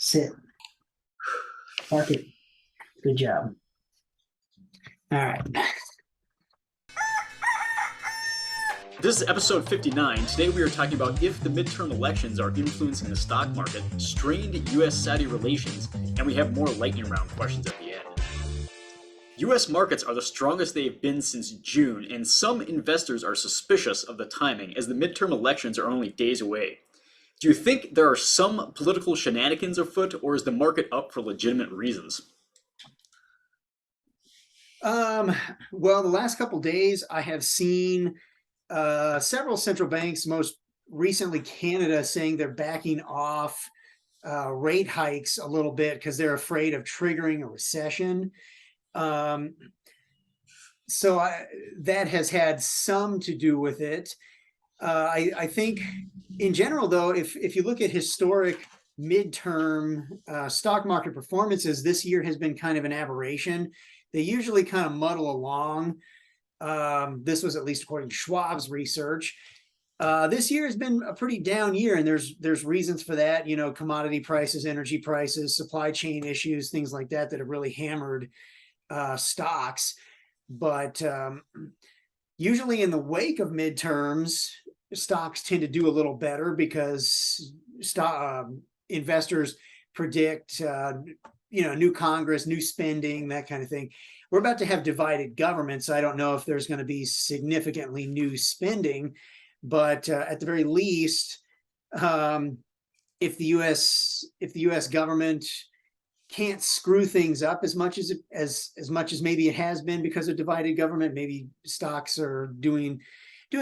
Sit. Park it. Good job. All right. This is episode 59. Today we are talking about if the midterm elections are influencing the stock market, strained US-Saudi relations, and we have more lightning round questions at the end. US markets are the strongest they have been since June, and some investors are suspicious of the timing as the midterm elections are only days away. Do you think there are some political shenanigans afoot, or is the market up for legitimate reasons? Well, the last couple days I have seen several central banks, most recently Canada, saying they're backing off rate hikes a little bit because they're afraid of triggering a recession. That has had some to do with it. I think in general, though, if you look at historic midterm stock market performances, this year has been kind of an aberration. They usually kind of muddle along. This was at least according to Schwab's research. This year has been a pretty down year, and there's reasons for that. You know, commodity prices, energy prices, supply chain issues, things like that have really hammered stocks. But usually in the wake of midterms, stocks tend to do a little better because investors predict new Congress, new spending, that kind of thing. We're about to have divided government, so I don't know if there's going to be significantly new spending, but at the very least, if the U.S. government can't screw things up as much as maybe it has been because of divided government, maybe stocks are doing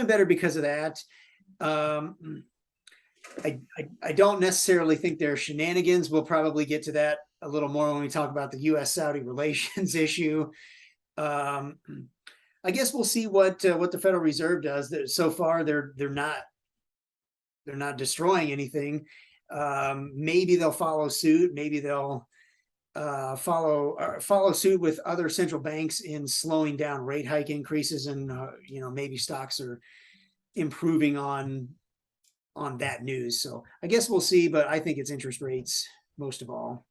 better because of that. I don't necessarily think there are shenanigans. We'll probably get to that a little more when we talk about the U.S.-Saudi relations issue. I guess we'll see what the Federal Reserve does. So far, they're not destroying anything. Maybe they'll follow suit. Maybe they'll follow suit with other central banks in slowing down rate hike increases, and maybe stocks are improving on that news. So I guess we'll see, but I think it's interest rates most of all.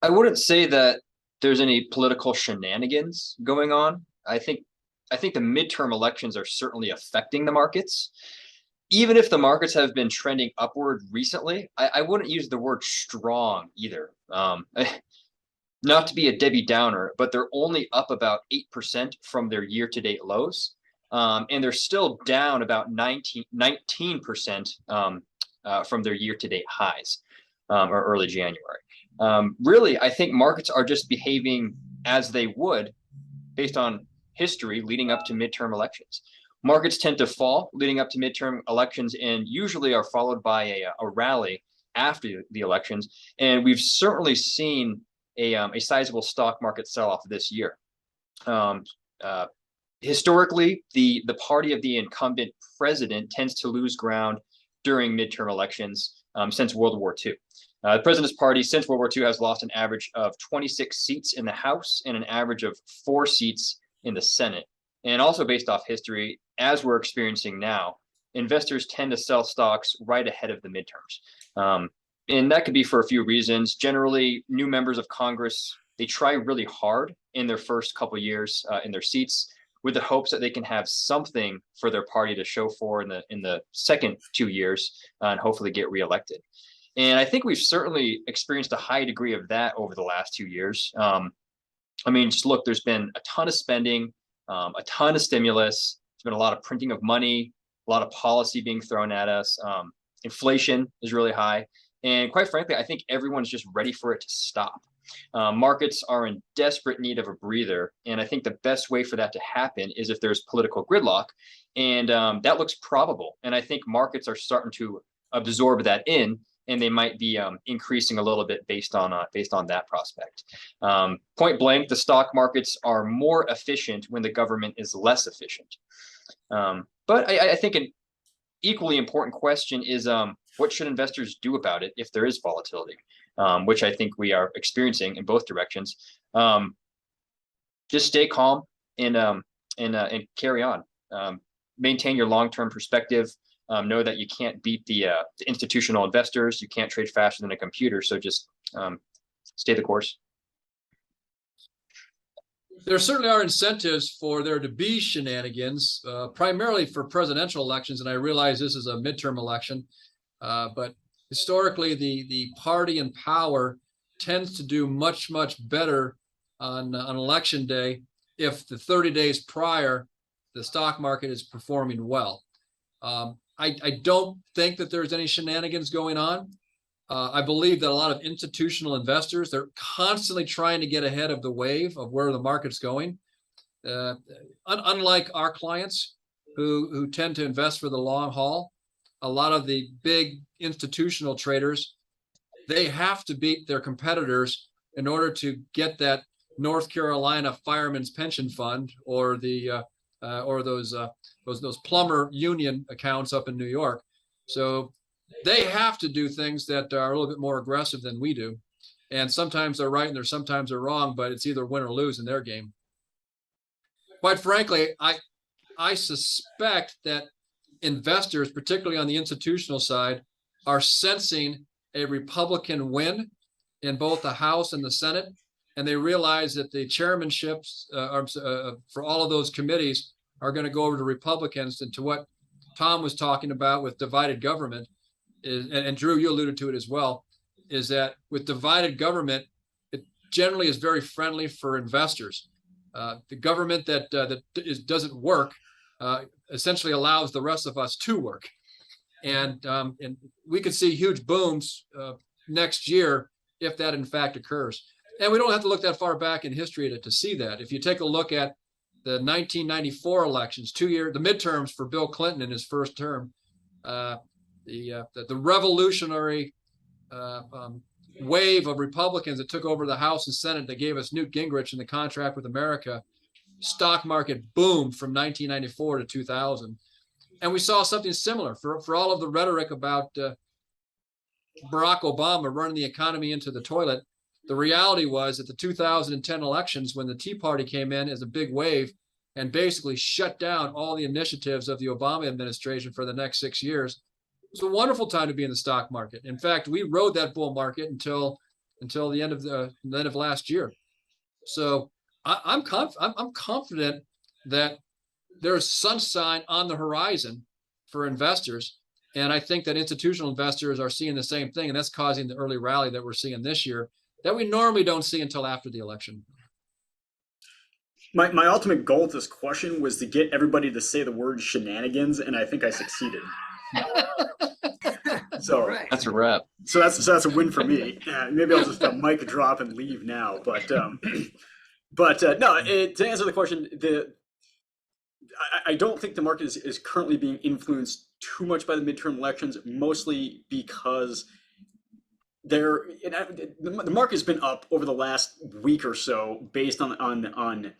I wouldn't say that there's any political shenanigans going on. I think the midterm elections are certainly affecting the markets. Even if the markets have been trending upward recently, I wouldn't use the word strong either. Not to be a Debbie Downer, but they're only up about 8% from their year-to-date lows. And they're still down about 19% from their year-to-date highs or early January. Really, I think markets are just behaving as they would based on history leading up to midterm elections. Markets tend to fall leading up to midterm elections and usually are followed by a rally after the elections. And we've certainly seen a sizable stock market sell-off this year. Historically, the party of the incumbent president tends to lose ground during midterm elections since World War II. The president's party since World War II has lost an average of 26 seats in the House and an average of 4 seats in the Senate. And also based off history, as we're experiencing now, investors tend to sell stocks right ahead of the midterms. And that could be for a few reasons. Generally, new members of Congress, they try really hard in their first couple of years in their seats with the hopes that they can have something for their party to show for in the second 2 years and hopefully get reelected. And I think we've certainly experienced a high degree of that over the last 2 years. Just look, there's been a ton of spending, a ton of stimulus. There's been a lot of printing of money, a lot of policy being thrown at us. Inflation is really high. And quite frankly, I think everyone's just ready for it to stop. Markets are in desperate need of a breather. And I think the best way for that to happen is if there's political gridlock. And that looks probable. And I think markets are starting to absorb that in, and they might be increasing a little bit based on that prospect. Point blank, the stock markets are more efficient when the government is less efficient. But I think an equally important question is what should investors do about it if there is volatility, which I think we are experiencing in both directions. Just stay calm and carry on. Maintain your long-term perspective. know that you can't beat the institutional investors. You can't trade faster than a computer. So just stay the course. There certainly are incentives for there to be shenanigans, primarily for presidential elections. And I realize this is a midterm election, but historically, the party in power tends to do much, much better on election day if the 30 days prior, the stock market is performing well. I don't think that there's any shenanigans going on. I believe that a lot of institutional investors, they're constantly trying to get ahead of the wave of where the market's going. Unlike our clients who tend to invest for the long haul, a lot of the big institutional traders, they have to beat their competitors in order to get that North Carolina Fireman's Pension Fund or the or those plumber union accounts up in New York. So they have to do things that are a little bit more aggressive than we do. And sometimes they're right and sometimes they're wrong, but it's either win or lose in their game. Quite frankly, I suspect that investors, particularly on the institutional side, are sensing a Republican win in both the House and the Senate. And they realize that the chairmanships for all of those committees are going to go over to Republicans, and to what Tom was talking about with divided government, and Drew, you alluded to it as well, is that with divided government, it generally is very friendly for investors. The government that doesn't work essentially allows the rest of us to work. And we could see huge booms next year if that in fact occurs. And we don't have to look that far back in history to see that. If you take a look at the 1994 elections, the midterms for Bill Clinton in his first term, the revolutionary wave of Republicans that took over the House and Senate that gave us Newt Gingrich and the contract with America, stock market boomed from 1994 to 2000. And we saw something similar for all of the rhetoric about Barack Obama running the economy into the toilet. The reality was at the 2010 elections, when the Tea Party came in as a big wave and basically shut down all the initiatives of the Obama administration for the next 6 years, it was a wonderful time to be in the stock market. In fact, we rode that bull market until the end of last year. So I'm confident that there's sunshine on the horizon for investors. And I think that institutional investors are seeing the same thing. And that's causing the early rally that we're seeing this year that we normally don't see until after the election. My ultimate goal with this question was to get everybody to say the word shenanigans, and I think I succeeded. So Right. That's a wrap. So that's a win for me. Maybe I'll just mic drop and leave now. But no. To answer the question, I don't think the market is currently being influenced too much by the midterm elections, mostly because the market has been up over the last week or so based on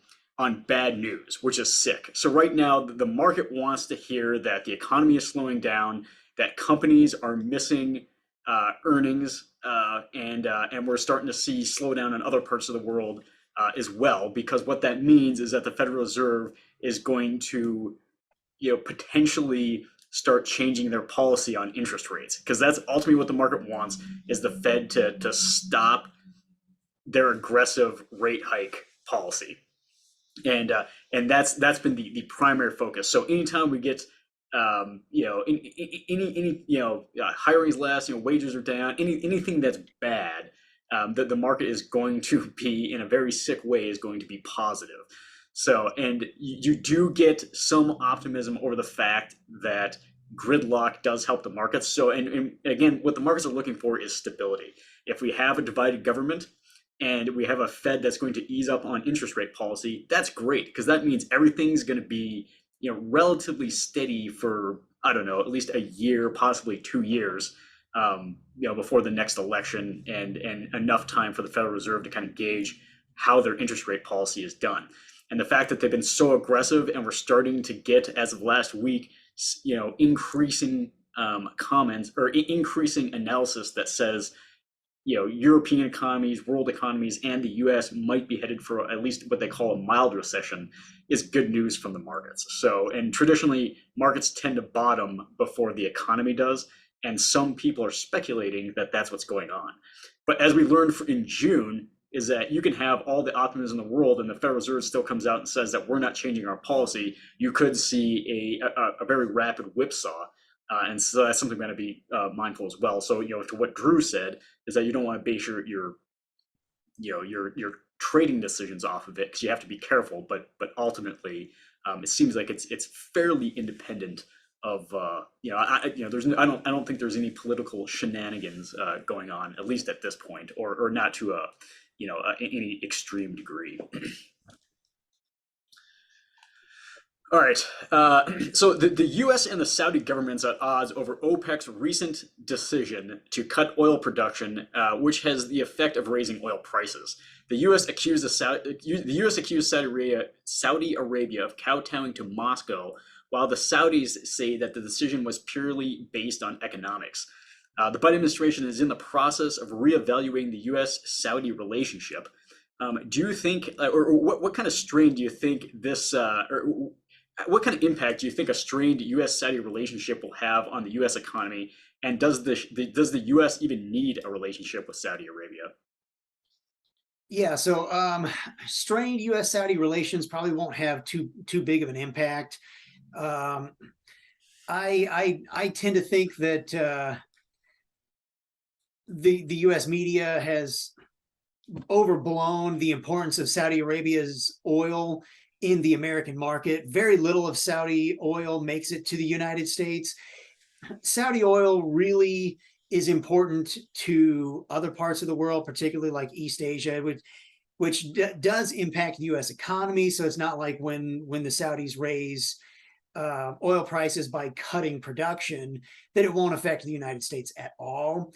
bad news, which is sick. So right now, the market wants to hear that the economy is slowing down, that companies are missing earnings, and we're starting to see slowdown in other parts of the world as well, because what that means is that the Federal Reserve is going to, potentially start changing their policy on interest rates, because that's ultimately what the market wants, is the Fed to stop their aggressive rate hike policy. And that's been the primary focus. So anytime we get hiring's less, wages are down, anything that's bad, that the market is going to be, in a very sick way, is going to be positive. So, and you do get some optimism over the fact that gridlock does help the markets. So, and again, what the markets are looking for is stability. If we have a divided government and we have a Fed that's going to ease up on interest rate policy, that's great, because that means everything's going to be, relatively steady for, I don't know, at least a year, possibly 2 years, before the next election, and enough time for the Federal Reserve to kind of gauge how their interest rate policy is done. And the fact that they've been so aggressive, and we're starting to get, as of last week, increasing comments or increasing analysis that says European economies, world economies, and the U.S. might be headed for at least what they call a mild recession is good news from the markets. So, and traditionally, markets tend to bottom before the economy does, and some people are speculating that that's what's going on. But as we learned in June, is that you can have all the optimism in the world, and the Federal Reserve still comes out and says that we're not changing our policy. You could see a very rapid whipsaw. And so that's something we're going to be mindful as well. So, to what Drew said is that you don't want to base your trading decisions off of it, because you have to be careful. But ultimately, it seems like it's fairly independent of I don't think there's any political shenanigans going on, at least at this point, or not to any extreme degree. All right. So the U.S. and the Saudi governments are at odds over OPEC's recent decision to cut oil production, which has the effect of raising oil prices. The U.S. accused Saudi Arabia of kowtowing to Moscow, while the Saudis say that the decision was purely based on economics. The Biden administration is in the process of reevaluating the U.S.-Saudi relationship. Do you think, or what kind of strain do you think this, what kind of impact do you think a strained U.S.-Saudi relationship will have on the U.S. economy? And does the U.S. even need a relationship with Saudi Arabia? Yeah, so strained U.S.-Saudi relations probably won't have too big of an impact. I tend to think that the U.S. media has overblown the importance of Saudi Arabia's oil in the American market. Very little of Saudi oil makes it to the United States. Saudi oil really is important to other parts of the world, particularly like East Asia, which does impact the U.S. economy. So it's not like when the Saudis raise oil prices by cutting production, that it won't affect the United States at all.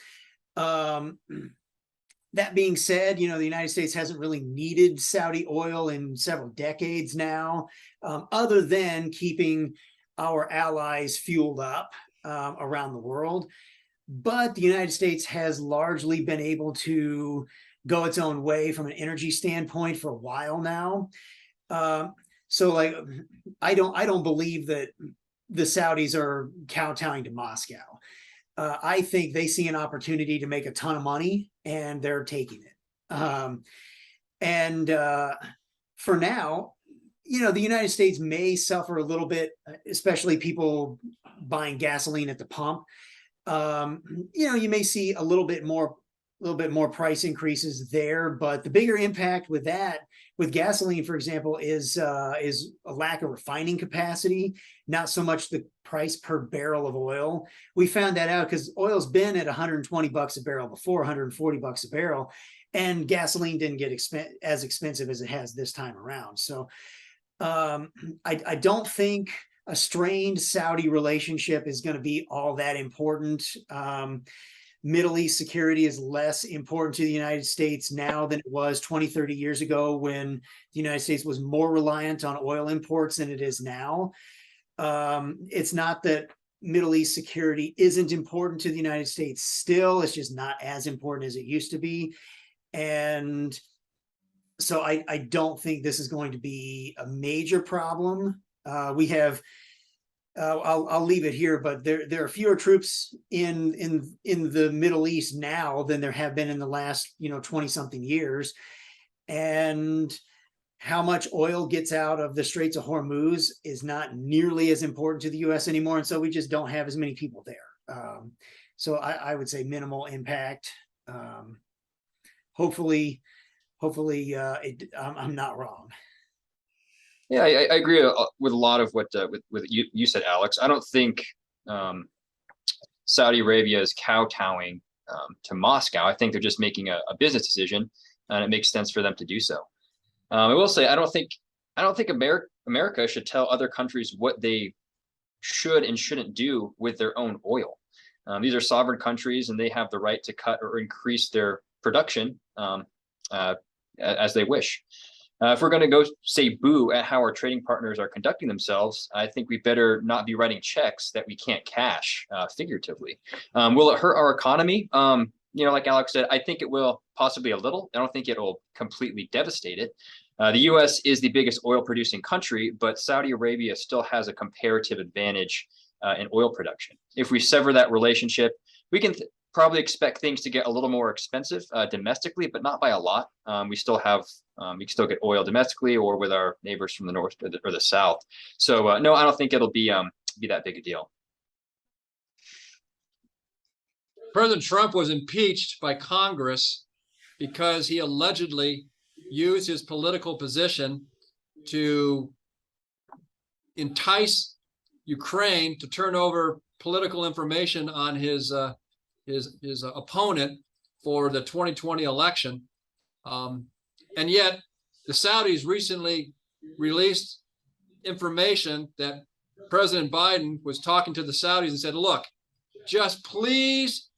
That being said, the United States hasn't really needed Saudi oil in several decades now, other than keeping our allies fueled up around the world. But the United States has largely been able to go its own way from an energy standpoint for a while now. So I don't believe that the Saudis are kowtowing to Moscow. I think they see an opportunity to make a ton of money, and they're taking it. For now, the United States may suffer a little bit, especially people buying gasoline at the pump. You may see a little bit more price increases there, but the bigger impact with gasoline, for example, is a lack of refining capacity, not so much the price per barrel of oil. We found that out because oil's been at $120 a barrel before, $140 a barrel, and gasoline didn't get as expensive as it has this time around. So I don't think a strained Saudi relationship is going to be all that important. Middle East security is less important to the United States now than it was 20, 30 years ago, when the United States was more reliant on oil imports than it is now. It's not that Middle East security isn't important to the United States still, it's just not as important as it used to be. And so I don't think this is going to be a major problem. We have I'll leave it here, but there are fewer troops in the Middle East now than there have been in the last 20-something years, and how much oil gets out of the Straits of Hormuz is not nearly as important to the U.S. anymore, and so we just don't have as many people there. So I would say minimal impact. Hopefully, I'm not wrong. Yeah, I agree with a lot of what with you said, Alex. I don't think Saudi Arabia is kowtowing to Moscow. I think they're just making a business decision, and it makes sense for them to do so. I will say I don't think America should tell other countries what they should and shouldn't do with their own oil. These are sovereign countries, and they have the right to cut or increase their production as they wish. If we're going to go say boo at how our trading partners are conducting themselves, I think we better not be writing checks that we can't cash, figuratively. Will it hurt our economy? like Alex said, I think it will possibly a little. I don't think it will completely devastate it. The U.S. is the biggest oil producing country, but Saudi Arabia still has a comparative advantage in oil production. If we sever that relationship, we can probably expect things to get a little more expensive domestically, but not by a lot. We can still get oil domestically or with our neighbors from the north or the south. So no, I don't think it'll be that big a deal. President Trump was impeached by Congress because he allegedly used his political position to entice Ukraine to turn over political information on his opponent for the 2020 election. And yet the Saudis recently released information that President Biden was talking to the Saudis and said, look, just please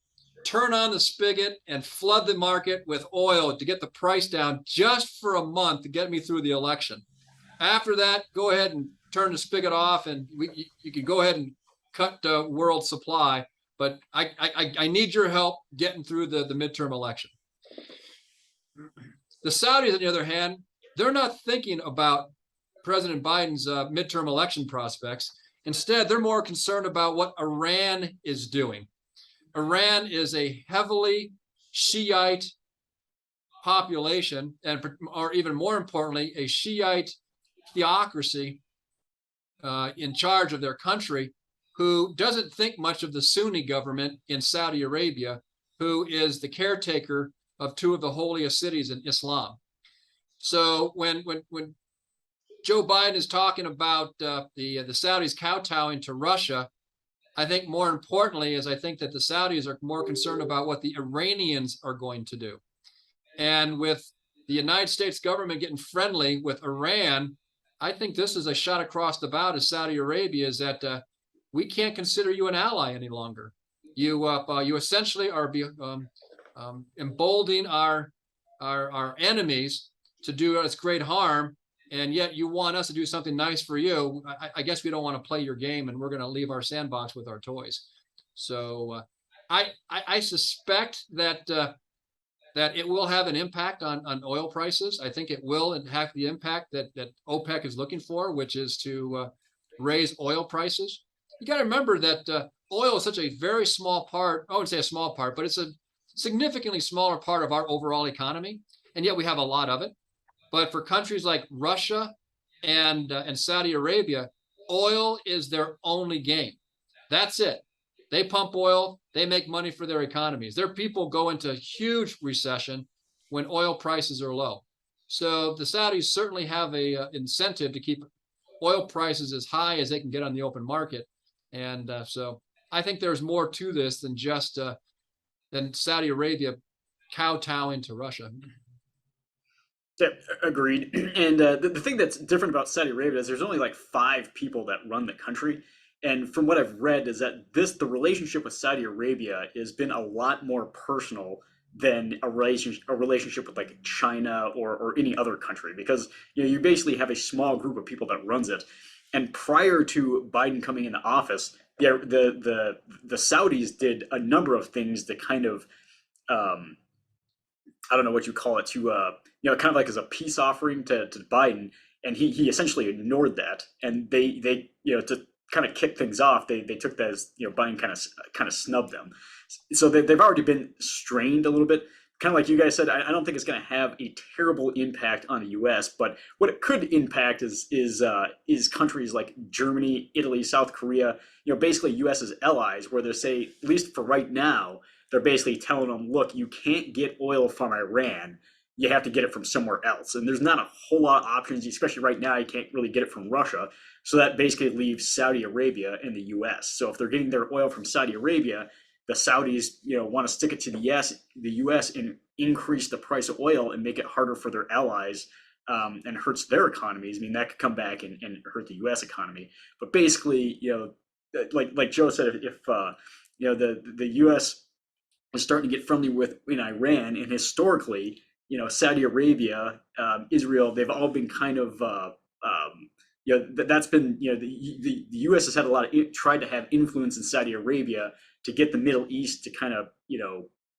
turn on the spigot and flood the market with oil to get the price down just for a month to get me through the election. After that, go ahead and turn the spigot off, and you can go ahead and cut the world supply. But I need your help getting through the midterm election. The Saudis, on the other hand, they're not thinking about President Biden's midterm election prospects. Instead, they're more concerned about what Iran is doing. Iran is a heavily Shiite population, or even more importantly, a Shiite theocracy in charge of their country, who doesn't think much of the Sunni government in Saudi Arabia, who is the caretaker of two of the holiest cities in Islam. So when Joe Biden is talking about the Saudis kowtowing to Russia, I think more importantly is I think that the Saudis are more concerned about what the Iranians are going to do. And with the United States government getting friendly with Iran, I think this is a shot across the bow to Saudi Arabia, is that we can't consider you an ally any longer. You essentially are emboldening our enemies to do us great harm, and yet you want us to do something nice for you. I guess we don't want to play your game, and we're going to leave our sandbox with our toys. So I suspect that it will have an impact on oil prices. I think it will have the impact that OPEC is looking for, which is to raise oil prices. You got to remember that oil is such a very small part. I wouldn't say a small part, but it's a significantly smaller part of our overall economy, and yet we have a lot of it. But for countries like Russia and Saudi Arabia, oil is their only game. That's it. They pump oil. They make money for their economies. Their people go into huge recession when oil prices are low. So the Saudis certainly have a incentive to keep oil prices as high as they can get on the open market. And so I think there's more to this than just than Saudi Arabia kowtowing to Russia. Yeah, agreed. And the thing that's different about Saudi Arabia is there's only like 5 people that run the country. And from what I've read is that the relationship with Saudi Arabia has been a lot more personal than a relationship with like China or any other country, because you basically have a small group of people that runs it. And prior to Biden coming into office, the Saudis did a number of things to kind of I don't know what you call it, to kind of like as a peace offering to Biden, and he essentially ignored that, and they to kind of kick things off, they took that as Biden kind of snubbed them, so they've already been strained a little bit. Kind of like you guys said, I don't think it's going to have a terrible impact on the U.S., but what it could impact is countries like Germany, Italy, South Korea, basically U.S.'s allies, where they say, at least for right now, they're basically telling them, look, you can't get oil from Iran. You have to get it from somewhere else. And there's not a whole lot of options, especially right now. You can't really get it from Russia. So that basically leaves Saudi Arabia and the U.S. So if they're getting their oil from Saudi Arabia, the Saudis, want to stick it to the U.S. and increase the price of oil and make it harder for their allies, and hurts their economies. I mean, that could come back and hurt the U.S. economy. But basically, like Joe said, if the U.S. is starting to get friendly with Iran, and historically, Saudi Arabia, Israel, they've all been kind of that's been the U.S. has had a lot of tried to have influence in Saudi Arabia to get the Middle East to kind of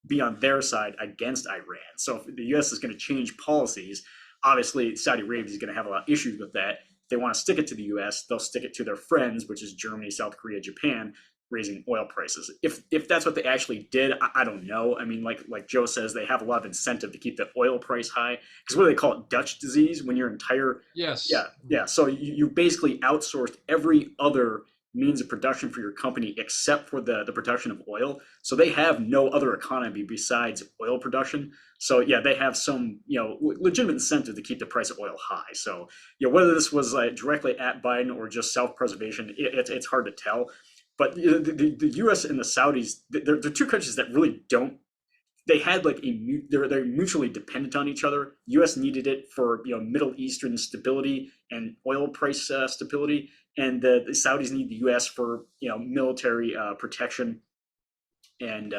be on their side against Iran. So if the U.S. is going to change policies, obviously Saudi Arabia is going to have a lot of issues with that. If they want to stick it to the U.S., they'll stick it to their friends, which is Germany, South Korea, Japan, raising oil prices. If that's what they actually did, I don't know. I mean, like Joe says, they have a lot of incentive to keep the oil price high, because what do they call it? Dutch disease, when your entire Yes. yeah. So you basically outsourced every other means of production for your company except for the production of oil. So they have no other economy besides oil production. So yeah, they have some legitimate incentive to keep the price of oil high. So whether this was directly at Biden or just self-preservation, it's hard to tell. But the U.S. and the Saudis, they're two countries that really don't. They had they're mutually dependent on each other. U.S. needed it for Middle Eastern stability and oil price stability, and the Saudis need the U.S. for military protection and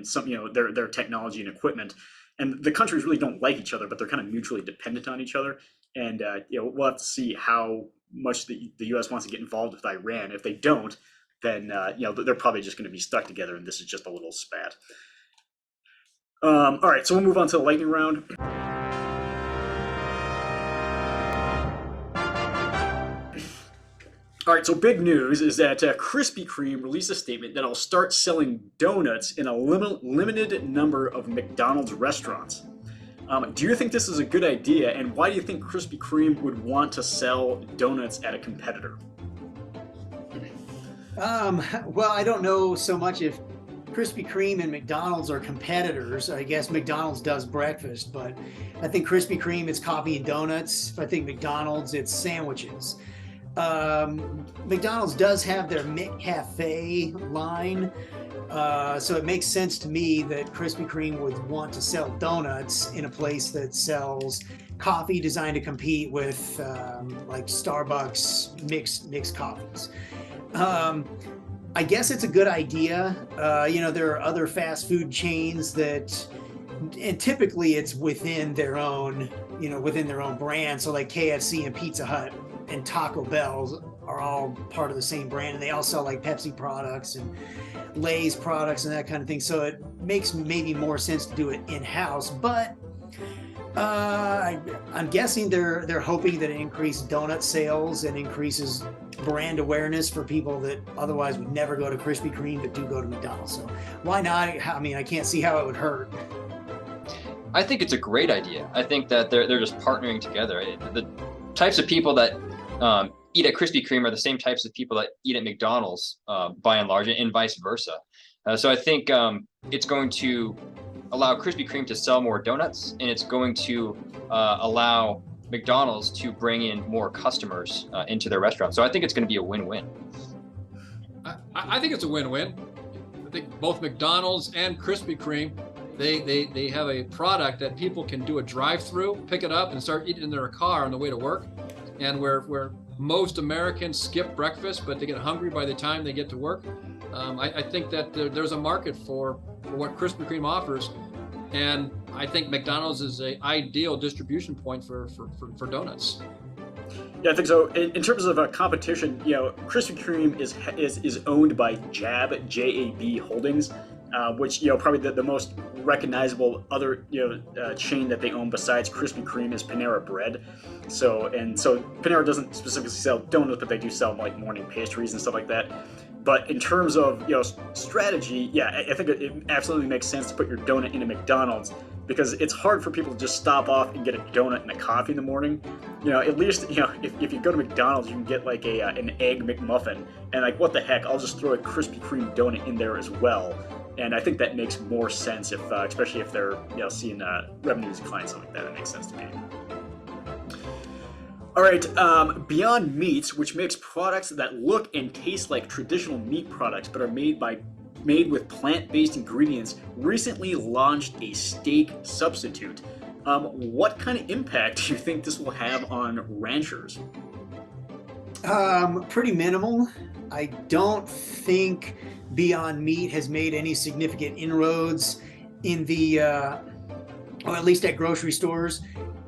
some their technology and equipment. And the countries really don't like each other, but they're kind of mutually dependent on each other. And we'll have to see how much the U.S. wants to get involved with Iran. If they don't, then they're probably just going to be stuck together, and this is just a little spat. All right, so we'll move on to the lightning round. All right, so big news is that Krispy Kreme released a statement that it'll start selling donuts in a limited number of McDonald's restaurants. Do you think this is a good idea, and why do you think Krispy Kreme would want to sell donuts at a competitor? Well, I don't know so much if Krispy Kreme and McDonald's are competitors. I guess McDonald's does breakfast, but I think Krispy Kreme, it's coffee and donuts. I think McDonald's, it's sandwiches. McDonald's does have their McCafe line, so it makes sense to me that Krispy Kreme would want to sell donuts in a place that sells coffee designed to compete with like Starbucks mixed coffees. I guess it's a good idea. There are other fast food chains that, and typically it's within their own brand. So like KFC and Pizza Hut and Taco Bell are all part of the same brand, and they all sell like Pepsi products and Lay's products and that kind of thing. So it makes maybe more sense to do it in-house, but I'm guessing they're hoping that it increases donut sales and increases brand awareness for people that otherwise would never go to Krispy Kreme but do go to McDonald's. So why not? I mean, I can't see how it would hurt. I think it's a great idea. I think that they're just partnering together. The types of people that eat at Krispy Kreme are the same types of people that eat at McDonald's, by and large, and vice versa. So I think it's going to allow Krispy Kreme to sell more donuts, and it's going to allow McDonald's to bring in more customers into their restaurant. So I think it's going to be a win-win. I think it's a win-win. I think both McDonald's and Krispy Kreme, they have a product that people can do a drive-through, pick it up, and start eating in their car on the way to work. And where most Americans skip breakfast, but they get hungry by the time they get to work. I think that there's a market for what Krispy Kreme offers, and I think McDonald's is an ideal distribution point for donuts. Yeah, I think so. In terms of competition, Krispy Kreme is owned by JAB, J-A-B Holdings, which probably the most recognizable other chain that they own besides Krispy Kreme is Panera Bread. So Panera doesn't specifically sell donuts, but they do sell like morning pastries and stuff like that. But in terms of strategy, I think it absolutely makes sense to put your donut into McDonald's, because it's hard for people to just stop off and get a donut and a coffee in the morning. At least if you go to McDonald's, you can get like an egg McMuffin, and like what the heck, I'll just throw a Krispy Kreme donut in there as well. And I think that makes more sense especially if they're seeing revenues decline, something like that. It makes sense to me. All right, Beyond Meats, which makes products that look and taste like traditional meat products but are made with plant-based ingredients, recently launched a steak substitute. What kind of impact do you think this will have on ranchers? Pretty minimal. I don't think Beyond Meat has made any significant inroads in the, or at least at grocery stores.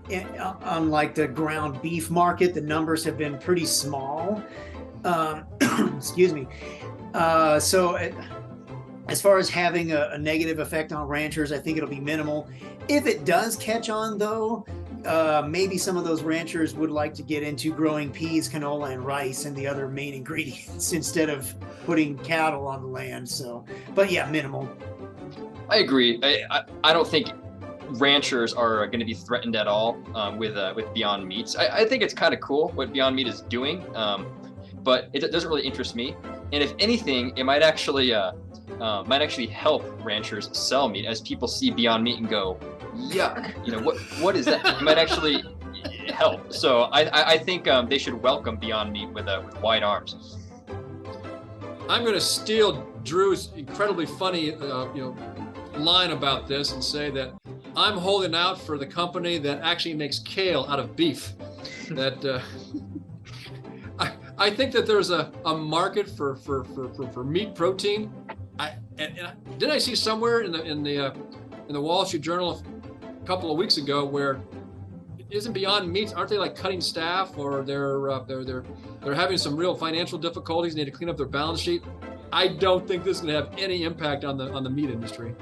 Unlike the ground beef market, the numbers have been pretty small. Excuse me. So As far as having a negative effect on ranchers, I think it'll be minimal. If it does catch on, though, maybe some of those ranchers would like to get into growing peas, canola, and rice and the other main ingredients instead of putting cattle on the land. So, but yeah, minimal. I agree. I don't think ranchers are going to be threatened at all with Beyond Meats. I think it's kind of cool what Beyond Meat is doing, but it doesn't really interest me. And if anything, it might actually help ranchers sell meat, as people see Beyond Meat and go, yuck, what is that? It might actually help. So I think they should welcome Beyond Meat with wide arms. I'm going to steal Drew's incredibly funny line about this and say that I'm holding out for the company that actually makes kale out of beef. That I think that there's a market for meat protein. Didn't I see somewhere in the Wall Street Journal a couple of weeks ago where isn't Beyond Meats, aren't they like cutting staff, or they're having some real financial difficulties, need to clean up their balance sheet? I don't think this is going to have any impact on the meat industry.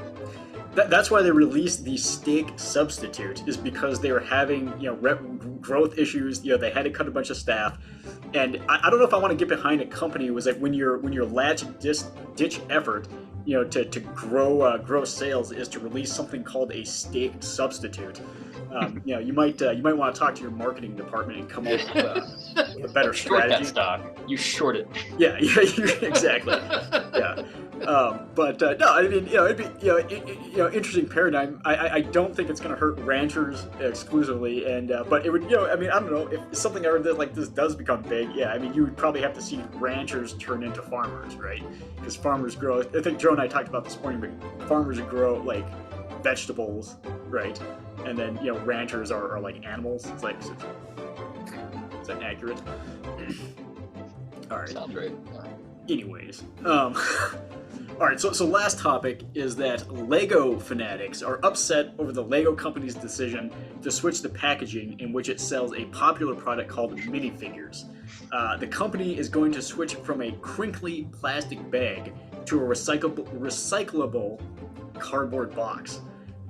That's why they released the steak substitute, is because they were having growth issues. They had to cut a bunch of staff, and I don't know if I want to get behind a company who was like, when your last ditch effort to grow sales is to release something called a steak substitute. You might want to talk to your marketing department and come up with a better strategy. Short that stock. You short it. Yeah, exactly. Yeah. But no, I mean, it'd be interesting paradigm. I don't think it's going to hurt ranchers exclusively, and but it would, I mean, I don't know, if something like this does become big. Yeah, I mean, you would probably have to see ranchers turn into farmers, right? Because farmers grow. I think Joe and I talked about this morning, but farmers grow like vegetables, right? And then ranchers are like animals. It's like, is that accurate? All right. Sounds right. Anyways, all right. So last topic is that Lego fanatics are upset over the Lego company's decision to switch the packaging in which it sells a popular product called minifigures. The company is going to switch from a crinkly plastic bag to a recyclable cardboard box.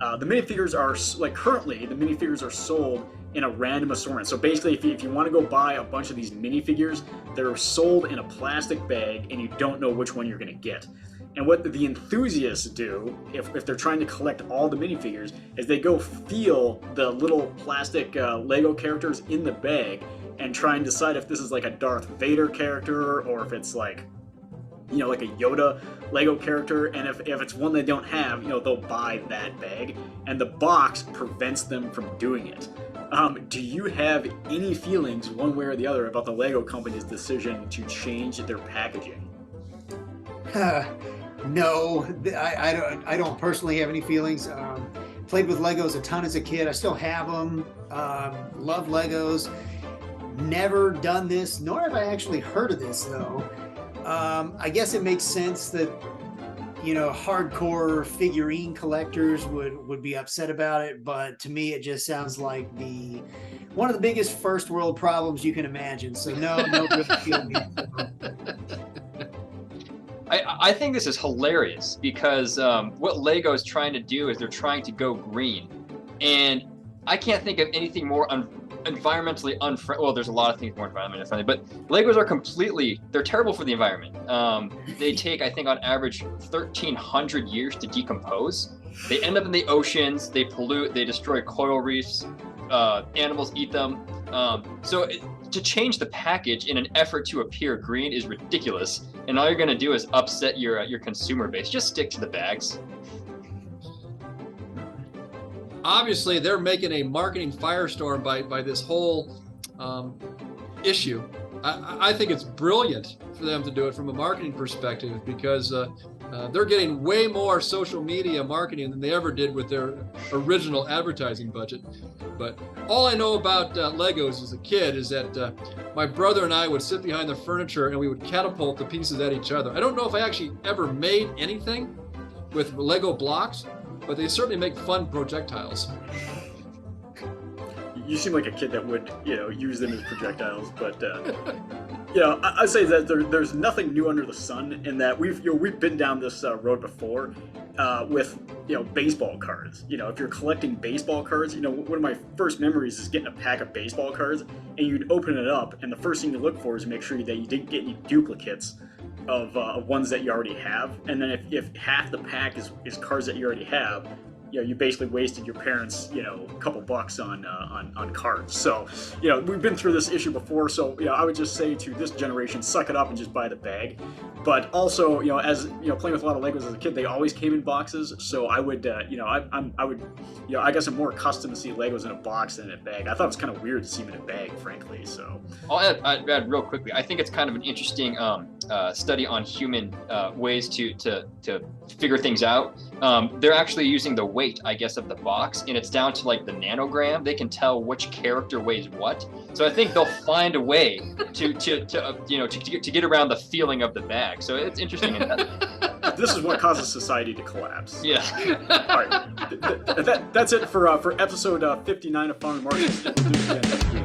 The minifigures are currently the minifigures are sold in a random assortment. So basically, if you want to go buy a bunch of these minifigures, they're sold in a plastic bag, and you don't know which one you're going to get. And what the enthusiasts do, if they're trying to collect all the minifigures, is they go feel the little plastic Lego characters in the bag and try and decide if this is like a Darth Vader character or if it's like a Yoda Lego character. And if it's one they don't have, they'll buy that bag, and the box prevents them from doing it. Do you have any feelings one way or the other about the Lego company's decision to change their packaging? No, I don't personally have any feelings. Played with Legos a ton as a kid. I still have them. Love Legos. Never done this, nor have I actually heard of this though. I guess it makes sense that hardcore figurine collectors would be upset about it, but to me it just sounds like one of the biggest first world problems you can imagine. So no good feeling. I think this is hilarious because what Lego is trying to do is they're trying to go green, and I can't think of anything more environmentally unfriendly. Well, there's a lot of things more environmentally unfriendly, but Legos are they're terrible for the environment. They take, I think, on average 1,300 years to decompose. They end up in the oceans, they pollute, they destroy coral reefs, animals eat them. So to change the package in an effort to appear green is ridiculous, and all you're going to do is upset your consumer base. Just stick to the bags. Obviously, they're making a marketing firestorm by this whole issue. I think it's brilliant for them to do it from a marketing perspective, because they're getting way more social media marketing than they ever did with their original advertising budget. But all I know about Legos as a kid is that my brother and I would sit behind the furniture and we would catapult the pieces at each other. I don't know if I actually ever made anything with Lego blocks, but they certainly make fun projectiles. You seem like a kid that would, use them as projectiles, but I'd say that there's nothing new under the sun in that we've been down this road before with baseball cards. If you're collecting baseball cards, one of my first memories is getting a pack of baseball cards, and you'd open it up, and the first thing you look for is make sure that you didn't get any duplicates of ones that you already have. And then if half the pack is cards that you already have, you basically wasted your parents, a couple bucks on cards. So, we've been through this issue before. So, I would just say to this generation, suck it up and just buy the bag. But also, as playing with a lot of Legos as a kid, they always came in boxes. So I would, I guess I'm more accustomed to see Legos in a box than in a bag. I thought it was kind of weird to see them in a bag, frankly. So I'll add real quickly. I think it's kind of an interesting study on human ways to figure things out. They're actually using the weight, I guess, of the box, and it's down to like the nanogram. They can tell which character weighs what. So I think they'll find a way to get around the feeling of the bag. So it's interesting. This is what causes society to collapse. Yeah. All right. That's it for episode 59 of Farm and Market. We'll do it again next week.